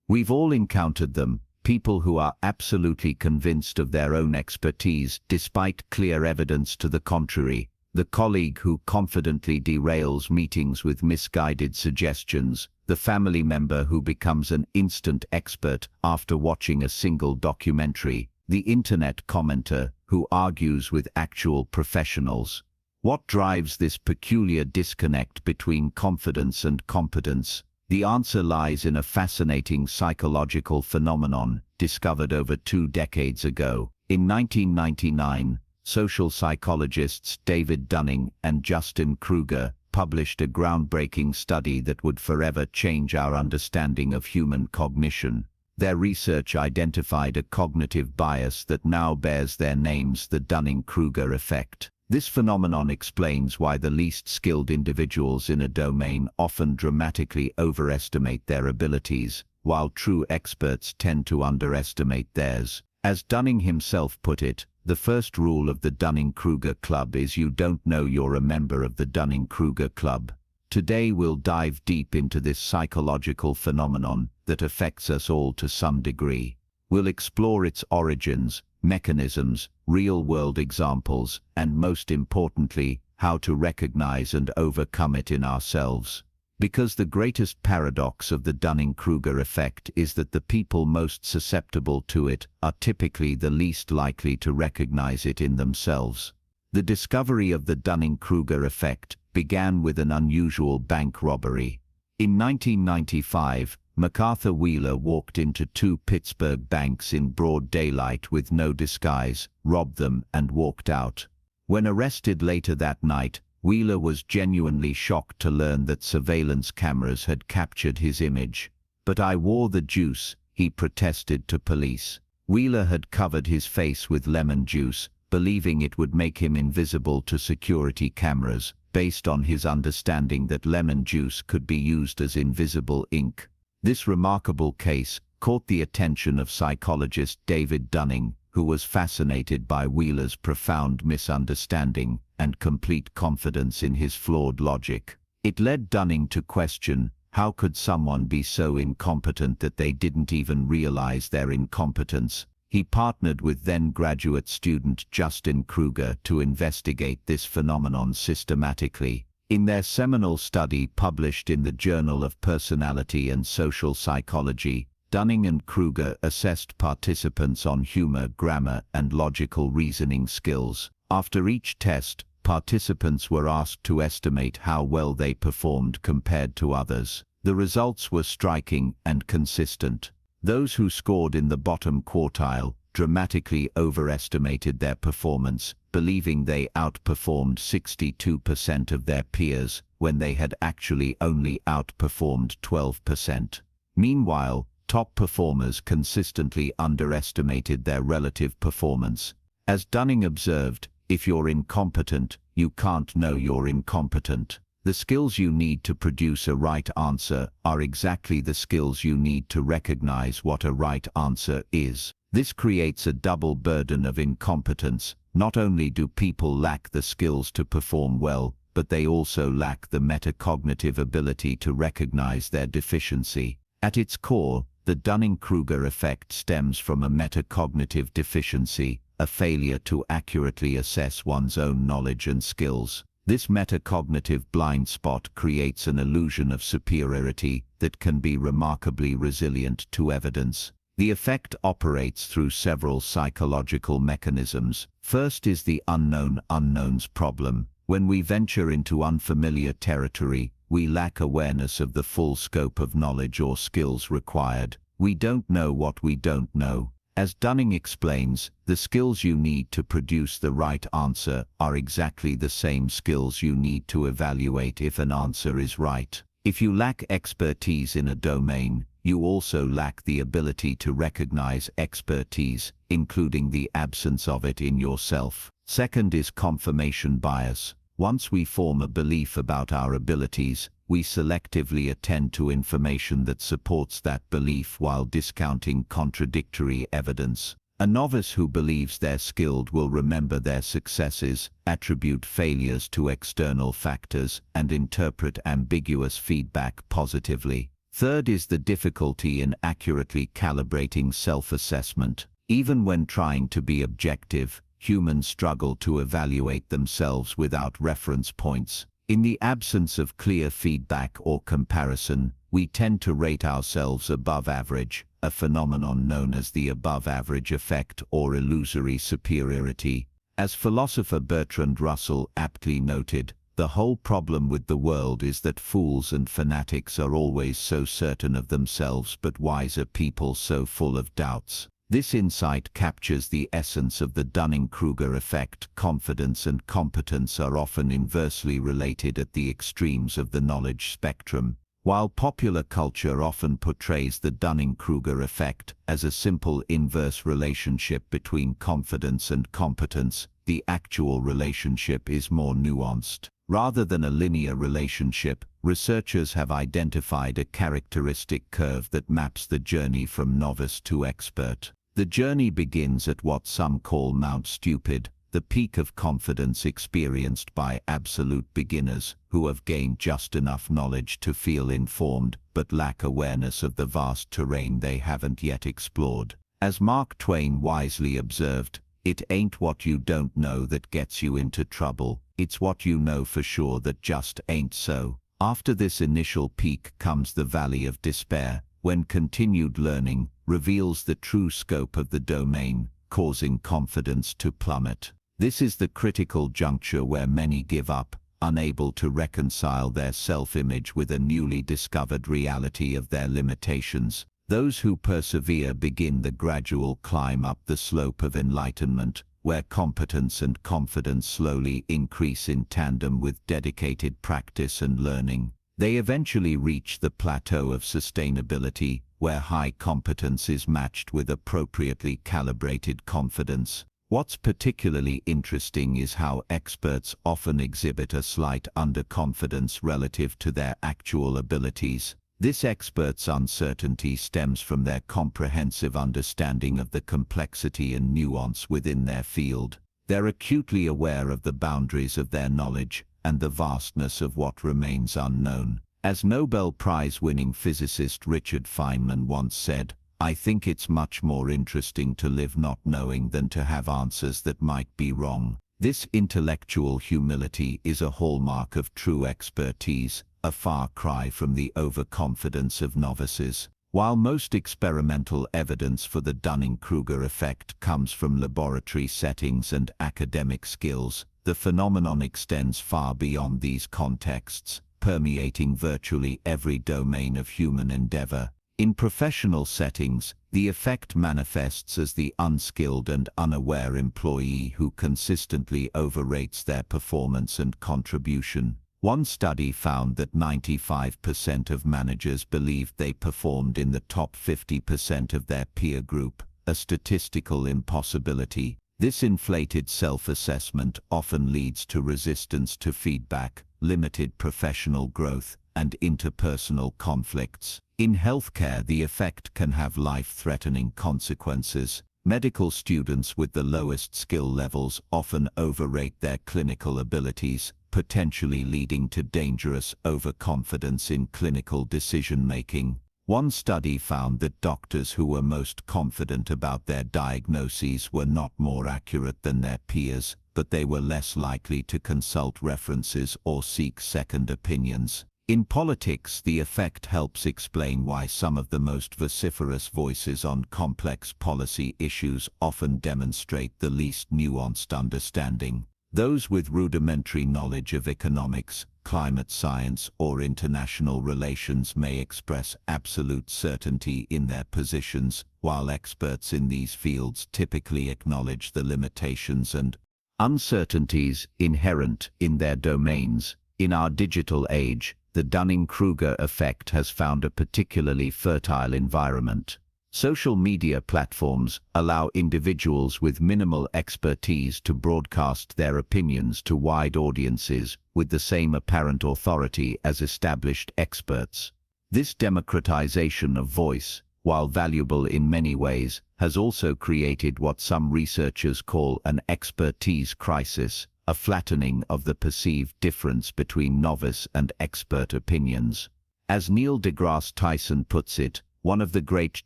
We've all encountered them, people who are absolutely convinced of their own expertise despite clear evidence to the contrary. The colleague who confidently derails meetings with misguided suggestions, the family member who becomes an instant expert after watching a single documentary, the internet commenter who argues with actual professionals. What drives this peculiar disconnect between confidence and competence? The answer lies in a fascinating psychological phenomenon discovered over 2 decades ago. In 1999, social psychologists David Dunning and Dunning-Kruger published a groundbreaking study that would forever change our understanding of human cognition. Their research identified a cognitive bias that now bears their names, the Dunning-Kruger Effect. This phenomenon explains why the least skilled individuals in a domain often dramatically overestimate their abilities, while true experts tend to underestimate theirs. As Dunning himself put it, the first rule of the Dunning-Kruger Club is you don't know you're a member of the Dunning-Kruger Club. Today we'll dive deep into this psychological phenomenon that affects us all to some degree. We'll explore its origins, mechanisms, real-world examples, and most importantly, how to recognize and overcome it in ourselves. Because the greatest paradox of the Dunning-Kruger effect is that the people most susceptible to it are typically the least likely to recognize it in themselves. The discovery of the Dunning-Kruger effect began with an unusual bank robbery. In 1995, MacArthur Wheeler walked into 2 Pittsburgh banks in broad daylight with no disguise, robbed them, and walked out. When arrested later that night, Wheeler was genuinely shocked to learn that surveillance cameras had captured his image. "But I wore the juice," he protested to police. Wheeler had covered his face with lemon juice, believing it would make him invisible to security cameras, based on his understanding that lemon juice could be used as invisible ink. This remarkable case caught the attention of psychologist David Dunning, who was fascinated by Wheeler's profound misunderstanding and complete confidence in his flawed logic. It led Dunning to question, how could someone be so incompetent that they didn't even realize their incompetence? He partnered with then-graduate student Dunning-Kruger to investigate this phenomenon systematically. In their seminal study published in the Journal of Personality and Social Psychology, Dunning and Kruger assessed participants on humor, grammar, and logical reasoning skills. After each test, participants were asked to estimate how well they performed compared to others. The results were striking and consistent. Those who scored in the bottom quartile dramatically overestimated their performance, believing they outperformed 62% of their peers when they had actually only outperformed 12%. Meanwhile, top performers consistently underestimated their relative performance. As Dunning observed, if you're incompetent, you can't know you're incompetent. The skills you need to produce a right answer are exactly the skills you need to recognize what a right answer is. This creates a double burden of incompetence. Not only do people lack the skills to perform well, but they also lack the metacognitive ability to recognize their deficiency. At its core, the Dunning-Kruger effect stems from a metacognitive deficiency, a failure to accurately assess one's own knowledge and skills. This metacognitive blind spot creates an illusion of superiority that can be remarkably resilient to evidence. The effect operates through several psychological mechanisms. First is the unknown unknowns problem. When we venture into unfamiliar territory, we lack awareness of the full scope of knowledge or skills required. We don't know what we don't know. As Dunning explains, the skills you need to produce the right answer are exactly the same skills you need to evaluate if an answer is right. If you lack expertise in a domain, you also lack the ability to recognize expertise, including the absence of it in yourself. Second is confirmation bias. Once we form a belief about our abilities, we selectively attend to information that supports that belief while discounting contradictory evidence. A novice who believes they're skilled will remember their successes, attribute failures to external factors, and interpret ambiguous feedback positively. Third is the difficulty in accurately calibrating self-assessment. Even when trying to be objective, humans struggle to evaluate themselves without reference points. In the absence of clear feedback or comparison, we tend to rate ourselves above average, a phenomenon known as the above-average effect or illusory superiority. As philosopher Bertrand Russell aptly noted, the whole problem with the world is that fools and fanatics are always so certain of themselves but wiser people so full of doubts. This insight captures the essence of the Dunning-Kruger effect. Confidence and competence are often inversely related at the extremes of the knowledge spectrum. While popular culture often portrays the Dunning-Kruger effect as a simple inverse relationship between confidence and competence, the actual relationship is more nuanced. Rather than a linear relationship, researchers have identified a characteristic curve that maps the journey from novice to expert. The journey begins at what some call Mount Stupid, the peak of confidence experienced by absolute beginners who have gained just enough knowledge to feel informed but lack awareness of the vast terrain they haven't yet explored. As Mark Twain wisely observed, "It ain't what you don't know that gets you into trouble, it's what you know for sure that just ain't so." After this initial peak comes the valley of despair, when continued learning reveals the true scope of the domain, causing confidence to plummet. This is the critical juncture where many give up, unable to reconcile their self-image with a newly discovered reality of their limitations. Those who persevere begin the gradual climb up the slope of enlightenment, where competence and confidence slowly increase in tandem with dedicated practice and learning. They eventually reach the plateau of sustainability, where high competence is matched with appropriately calibrated confidence. What's particularly interesting is how experts often exhibit a slight underconfidence relative to their actual abilities. This expert's uncertainty stems from their comprehensive understanding of the complexity and nuance within their field. They're acutely aware of the boundaries of their knowledge and the vastness of what remains unknown. As Nobel Prize-winning physicist Richard Feynman once said, "I think it's much more interesting to live not knowing than to have answers that might be wrong." This intellectual humility is a hallmark of true expertise, a far cry from the overconfidence of novices. While most experimental evidence for the Dunning-Kruger effect comes from laboratory settings and academic skills, the phenomenon extends far beyond these contexts, permeating virtually every domain of human endeavor. In professional settings, the effect manifests as the unskilled and unaware employee who consistently overrates their performance and contribution. One study found that 95% of managers believed they performed in the top 50% of their peer group, a statistical impossibility. This inflated self-assessment often leads to resistance to feedback, limited professional growth, and interpersonal conflicts. In healthcare, the effect can have life-threatening consequences. Medical students with the lowest skill levels often overrate their clinical abilities, potentially leading to dangerous overconfidence in clinical decision-making. One study found that doctors who were most confident about their diagnoses were not more accurate than their peers, but they were less likely to consult references or seek second opinions. In politics, the effect helps explain why some of the most vociferous voices on complex policy issues often demonstrate the least nuanced understanding. Those with rudimentary knowledge of economics, climate science, or international relations may express absolute certainty in their positions, while experts in these fields typically acknowledge the limitations and uncertainties inherent in their domains. In our digital age, the Dunning-Kruger effect has found a particularly fertile environment. Social media platforms allow individuals with minimal expertise to broadcast their opinions to wide audiences with the same apparent authority as established experts. This democratization of voice, while valuable in many ways, has also created what some researchers call an expertise crisis, a flattening of the perceived difference between novice and expert opinions. As Neil deGrasse Tyson puts it, one of the great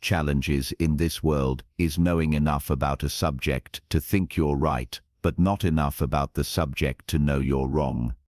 challenges in this world is knowing enough about a subject to think you're right, but not enough about the subject to know you're wrong.